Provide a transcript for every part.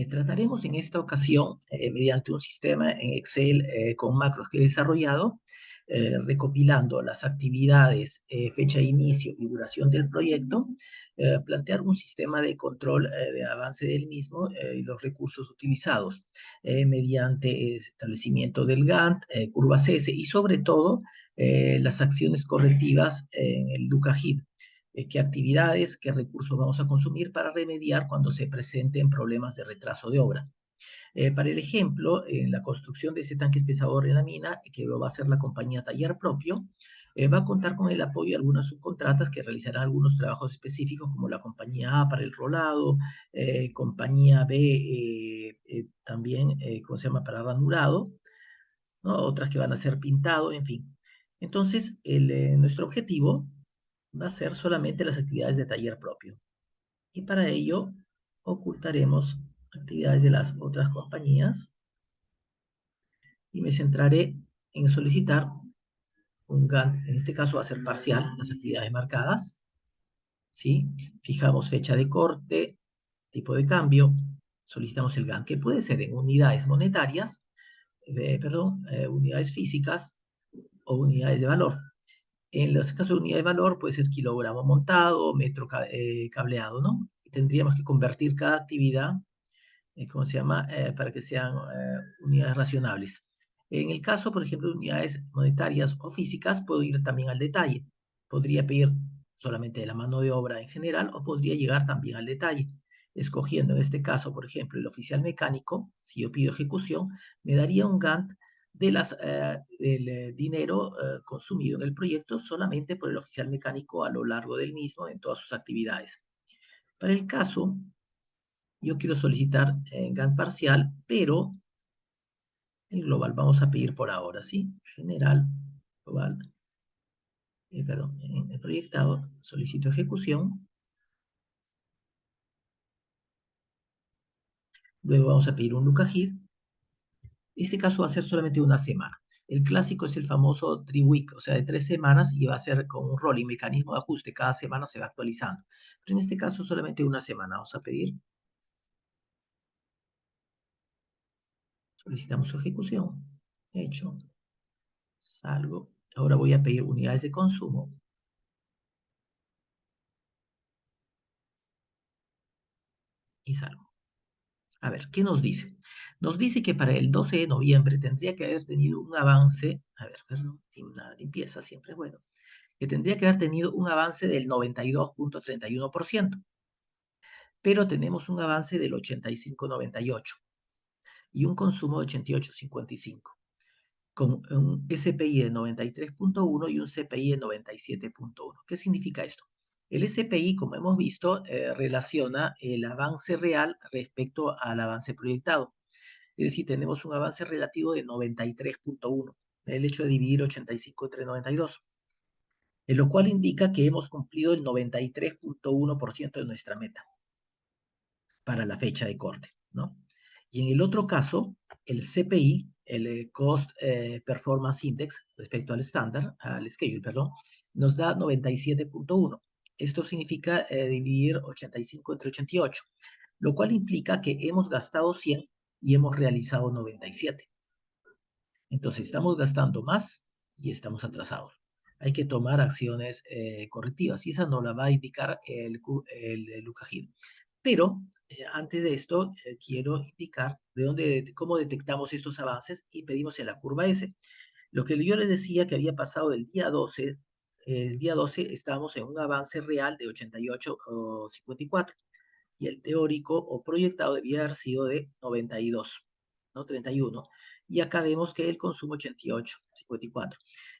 Trataremos en esta ocasión, mediante un sistema en Excel con macros que he desarrollado, recopilando las actividades, fecha de inicio y duración del proyecto, plantear un sistema de control de avance del mismo y los recursos utilizados mediante establecimiento del Gantt, curvas S y sobre todo las acciones correctivas en el Lukahid. Qué actividades, qué recursos vamos a consumir para remediar cuando se presenten problemas de retraso de obra. Para el ejemplo, en la construcción de ese tanque pesador en la mina, que lo va a hacer la compañía Taller Propio, va a contar con el apoyo de algunas subcontratas que realizarán algunos trabajos específicos, como la compañía A para el rolado, compañía B también, ¿cómo se llama?, para ranurado, ¿no? Otras que van a ser pintado, en fin. Entonces, nuestro objetivo va a ser solamente las actividades de taller propio. Y para ello ocultaremos actividades de las otras compañías y me centraré en solicitar un Gantt. En este caso va a ser parcial, las actividades marcadas. ¿Sí? Fijamos fecha de corte, tipo de cambio, solicitamos el Gantt, que puede ser en unidades monetarias, unidades físicas o unidades de valor. En los casos de unidad de valor puede ser kilogramo montado, metro cableado, ¿no? Y tendríamos que convertir cada actividad, ¿cómo se llama?, para que sean unidades racionables. En el caso, por ejemplo, de unidades monetarias o físicas, puedo ir también al detalle. Podría pedir solamente la mano de obra en general o podría llegar también al detalle. Escogiendo en este caso, por ejemplo, el oficial mecánico, si yo pido ejecución, me daría un Gantt del dinero consumido en el proyecto solamente por el oficial mecánico a lo largo del mismo en todas sus actividades. Para el caso, yo quiero solicitar Gantt parcial, pero el global vamos a pedir por ahora, ¿sí? General, global, perdón, en el proyectado, solicito ejecución. Luego vamos a pedir un Lukahid. Este caso va a ser solamente una semana. El clásico es el famoso 3-week, o sea, de 3 semanas, y va a ser con un rolling, mecanismo de ajuste. Cada semana se va actualizando. Pero en este caso solamente una semana. Vamos a pedir. Solicitamos su ejecución. Hecho. Salvo. Ahora voy a pedir unidades de consumo. Y salvo. A ver, ¿qué nos dice? Nos dice que para el 12 de noviembre tendría que haber tenido un avance. A ver, perdón, una limpieza siempre es bueno. Que tendría que haber tenido un avance del 92.31%. Pero tenemos un avance del 85,98 y un consumo de 88,55, con un SPI de 93.1 y un CPI de 97.1. ¿Qué significa esto? El SPI, como hemos visto, relaciona el avance real respecto al avance proyectado. Es decir, tenemos un avance relativo de 93.1, el hecho de dividir 85 entre 92, en lo cual indica que hemos cumplido el 93.1% de nuestra meta para la fecha de corte, ¿no? Y en el otro caso, el CPI, el Cost Performance Index, respecto al estándar, al schedule, perdón, nos da 97.1. Esto significa dividir 85 entre 88, lo cual implica que hemos gastado 100 y hemos realizado 97. Entonces, estamos gastando más y estamos atrasados. Hay que tomar acciones correctivas y esa nos la va a indicar el Lukahid. Pero antes de esto, quiero indicar cómo detectamos estos avances y pedimos en la curva S. Lo que yo les decía que había pasado el día 12 estábamos en un avance real de 88,54 y el teórico o proyectado debía haber sido de 92, ¿no? 31. Y acá vemos que el consumo 88,54.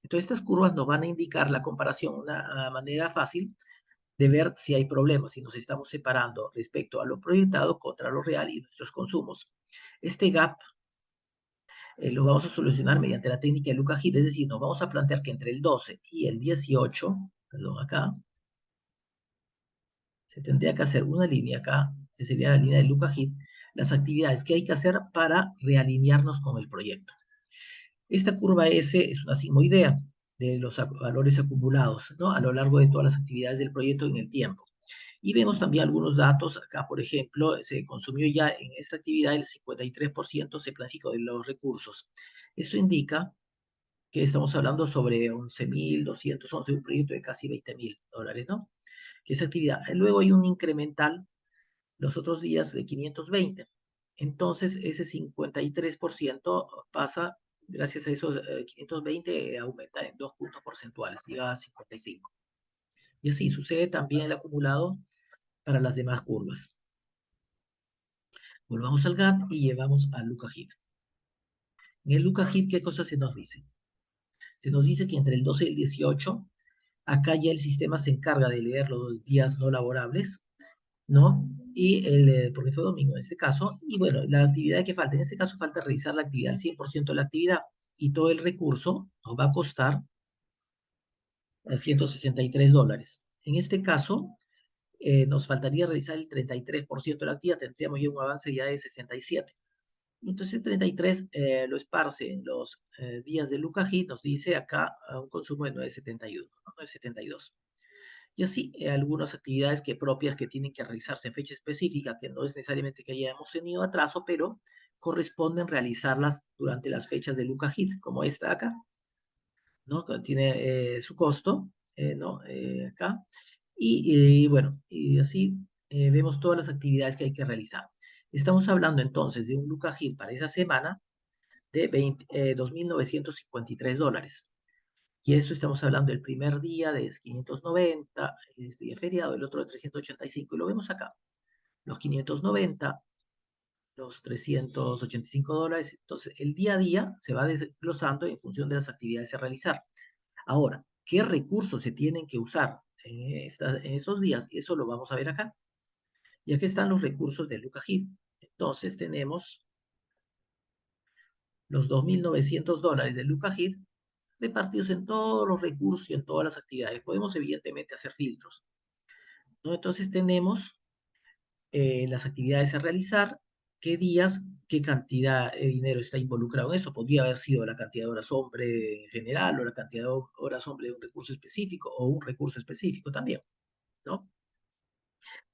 Entonces estas curvas nos van a indicar la comparación, una manera fácil de ver si hay problemas, si nos estamos separando respecto a lo proyectado contra lo real y nuestros consumos. Este gap lo vamos a solucionar mediante la técnica de Lukahid, es decir, nos vamos a plantear que entre el 12 y el 18, perdón, acá, se tendría que hacer una línea acá, que sería la línea de Lukahid, las actividades que hay que hacer para realinearnos con el proyecto. Esta curva S es una sigmoidea de los valores acumulados, ¿no?, a lo largo de todas las actividades del proyecto en el tiempo. Y vemos también algunos datos. Acá, por ejemplo, se consumió ya en esta actividad el 53% se planificó de los recursos. Esto indica que estamos hablando sobre 11.211, un proyecto de casi $20.000, ¿no? Que esa actividad. Luego hay un incremental los otros días de 520. Entonces, ese 53% pasa, gracias a esos 520, aumenta en 2 puntos porcentuales, llega a 55. Y así sucede también el acumulado para las demás curvas. Volvamos al GAT y llevamos al Luca Hit. En el Luca Hit, ¿qué cosa se nos dice? Se nos dice que entre el 12 y el 18, acá ya el sistema se encarga de leer los días no laborables, ¿no? Y porque fue domingo en este caso, y bueno, la actividad que falta, en este caso falta realizar la actividad, el 100% de la actividad, y todo el recurso nos va a costar $163. En este caso, nos faltaría realizar el 33% de la actividad, tendríamos ya un avance ya de 67. Entonces, 33 lo esparce en los días de Luca Hit, nos dice acá un consumo de 971, ¿no? 972. Y así, algunas actividades propias que tienen que realizarse en fecha específica, que no es necesariamente que hayamos tenido atraso, pero corresponden realizarlas durante las fechas de Luca Hit, como esta acá, ¿no? Que tiene su costo, ¿no? Acá. Y bueno, y así vemos todas las actividades que hay que realizar. Estamos hablando entonces de un Luca Hit para esa semana de $2.953. Y eso estamos hablando del primer día de 590, este día feriado, el otro de 385, y lo vemos acá. Los 590, los $385. Entonces, el día a día se va desglosando en función de las actividades a realizar. Ahora, ¿qué recursos se tienen que usar en esos días? Eso lo vamos a ver acá. Y aquí están los recursos de LucaHit. Entonces, tenemos los $2.900 de LucaHit repartidos en todos los recursos y en todas las actividades. Podemos evidentemente hacer filtros, ¿no? Entonces tenemos las actividades a realizar, qué días, qué cantidad de dinero está involucrado en eso. Podría haber sido la cantidad de horas hombre en general o la cantidad de horas hombre de un recurso específico o un recurso específico también, ¿no?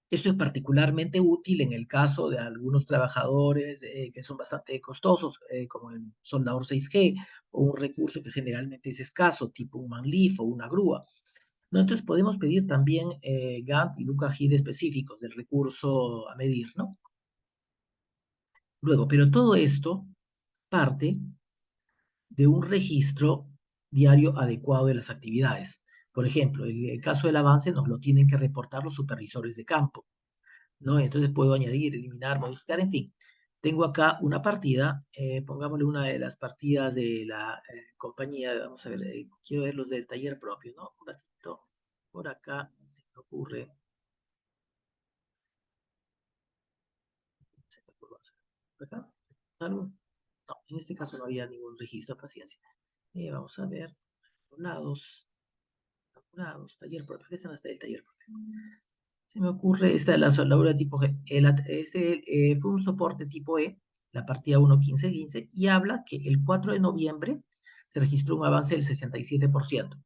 Esto es particularmente útil en el caso de algunos trabajadores que son bastante costosos, como el soldador 6G, o un recurso que generalmente es escaso, tipo un manlif o una grúa, ¿no? Entonces podemos pedir también Gantt y Luca Hid específicos del recurso a medir, ¿no? Luego, pero todo esto parte de un registro diario adecuado de las actividades. Por ejemplo, el caso del avance nos lo tienen que reportar los supervisores de campo, ¿no? Entonces puedo añadir, eliminar, modificar, en fin. Tengo acá una partida, pongámosle una de las partidas de la compañía, vamos a ver, quiero ver los del taller propio, ¿no? Un ratito, por acá se me ocurre, se me ocurre, vamos a ver, por acá, ¿algo? No, en este caso no había ningún registro, paciencia. Vamos a ver, lados, taller propio, ¿qué están hasta el taller propio? Se me ocurre esta la soldadura tipo G. Fue un soporte tipo E, la partida 1.15.15, y habla que el 4 de noviembre se registró un avance del 67%.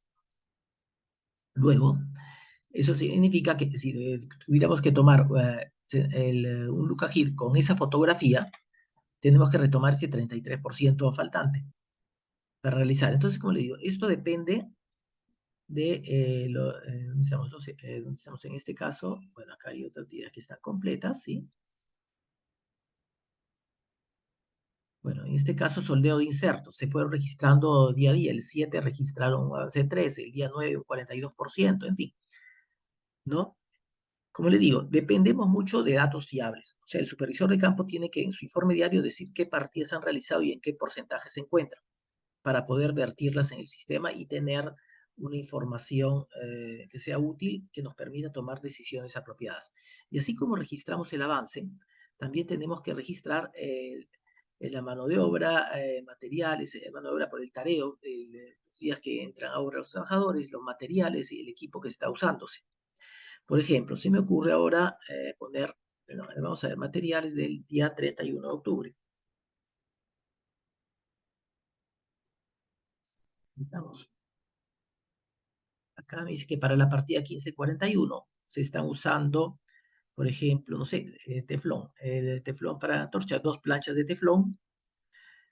Luego, eso significa que si tuviéramos que tomar un Luca Hit con esa fotografía, tenemos que retomar ese 33% faltante para realizar. Entonces, como le digo, esto depende de ¿dónde estamos? No sé, ¿dónde estamos en este caso? Bueno, acá hay otras actividades que están completas, ¿sí? Bueno, en este caso, soldeo de insertos. Se fueron registrando día a día. El 7 registraron un avance de 13, el día 9 un 42%, en fin, ¿no? Como le digo, dependemos mucho de datos fiables. O sea, el supervisor de campo tiene que en su informe diario decir qué partidas han realizado y en qué porcentaje se encuentran para poder vertirlas en el sistema y tener una información que sea útil, que nos permita tomar decisiones apropiadas. Y así como registramos el avance, también tenemos que registrar la mano de obra, materiales, mano de obra por el tareo, los días que entran a obra los trabajadores, los materiales y el equipo que está usándose. Por ejemplo, se me ocurre ahora poner, bueno, vamos a ver, materiales del día 31 de octubre. Vamos. Acá me dice que para la partida 1541 se están usando, por ejemplo, no sé, teflón, el teflón para la antorcha, 2 planchas de teflón.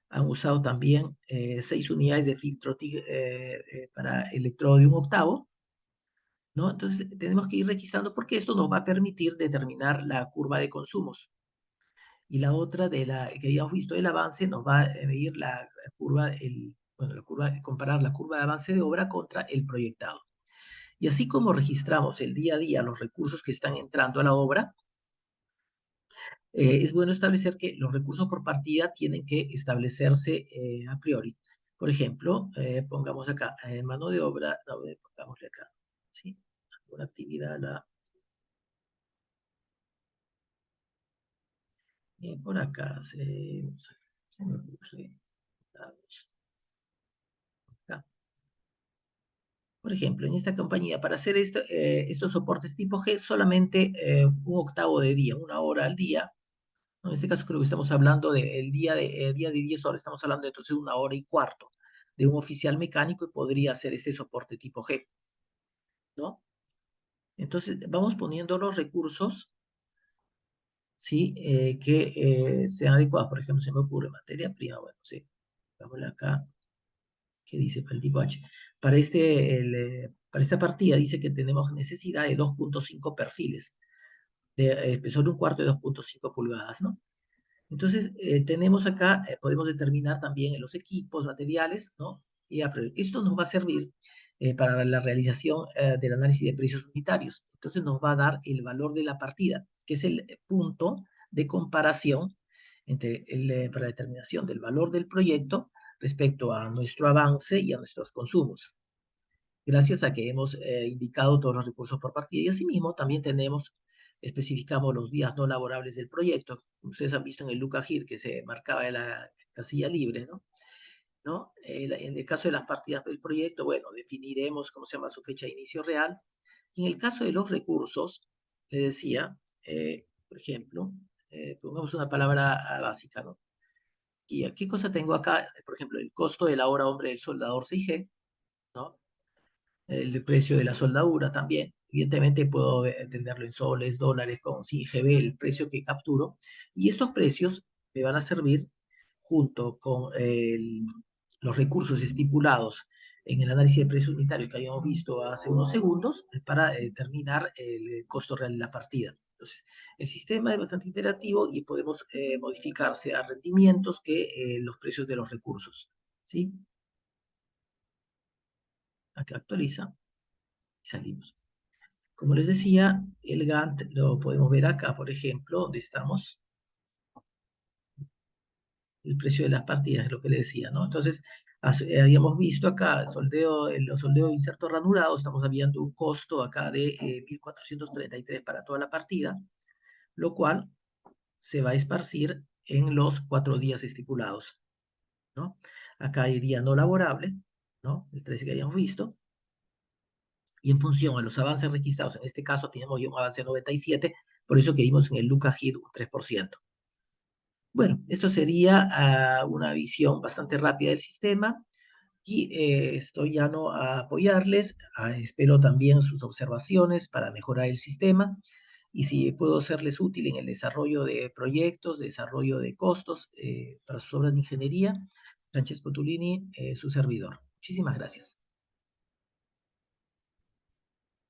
Han usado también 6 unidades de filtro para electrodo de 1/8, ¿no? Entonces tenemos que ir registrando porque esto nos va a permitir determinar la curva de consumos. Y la otra de la que habíamos visto del avance nos va a medir la curva, bueno, comparar la curva de avance de obra contra el proyectado. Y así como registramos el día a día los recursos que están entrando a la obra, es bueno establecer que los recursos por partida tienen que establecerse a priori. Por ejemplo, pongamos acá, mano de obra, no, pongámosle acá, ¿sí? Una actividad, por acá, se me ocurre, acá. Por ejemplo, en esta compañía, para hacer estos soportes tipo G, solamente 1/8 de día, 1 hora al día. ¿No? En este caso creo que estamos hablando del día de 10 horas, estamos hablando de entonces 1 hora y cuarto de un oficial mecánico y podría hacer este soporte tipo G, ¿no? Entonces vamos poniendo los recursos, ¿sí? Que sean adecuados. Por ejemplo, se me ocurre materia prima, bueno, sí, vámonos acá, ¿qué dice para el tipo H? Para esta partida dice que tenemos necesidad de 2.5 perfiles, de espesor de 1/4 de 2.5 pulgadas, ¿no? Entonces, tenemos acá, podemos determinar también los equipos, materiales, ¿no? Esto nos va a servir para la realización del análisis de precios unitarios. Entonces, nos va a dar el valor de la partida, que es el punto de comparación para la determinación del valor del proyecto respecto a nuestro avance y a nuestros consumos, gracias a que hemos indicado todos los recursos por partida. Y asimismo, también especificamos los días no laborables del proyecto. Ustedes han visto en el Luca Hit que se marcaba en la casilla libre, ¿no? ¿No? En el caso de las partidas del proyecto, bueno, definiremos cómo se llama su fecha de inicio real. Y en el caso de los recursos, le decía, por ejemplo, pongamos una palabra básica, ¿no? Y ¿qué cosa tengo acá? Por ejemplo, el costo de la hora hombre del soldador 6G, ¿no? El precio de la soldadura también. Evidentemente puedo entenderlo en soles, dólares, con CIGB, el precio que capturo. Y estos precios me van a servir junto con los recursos estipulados en el análisis de precios unitarios que habíamos visto hace unos segundos para determinar el costo real de la partida. Entonces, el sistema es bastante interactivo y podemos modificarse a rendimientos que los precios de los recursos. ¿Sí? Acá actualiza y salimos. Como les decía, el Gantt lo podemos ver acá, por ejemplo, donde estamos, el precio de las partidas, es lo que les decía, ¿no? Entonces, habíamos visto acá los soldeos de inserto ranurado, estamos viendo un costo acá de 1.433 para toda la partida, lo cual se va a esparcir en los 4 días estipulados, ¿no? Acá hay día no laborable, ¿no? El 13 que habíamos visto, y en función a los avances registrados, en este caso tenemos ya un avance de 97, por eso que vimos en el Luca Hit un 3%. Bueno, esto sería una visión bastante rápida del sistema y estoy ya no a apoyarles. Espero también sus observaciones para mejorar el sistema y si puedo serles útil en el desarrollo de proyectos, desarrollo de costos para sus obras de ingeniería. Francesco Tulini, su servidor. Muchísimas gracias.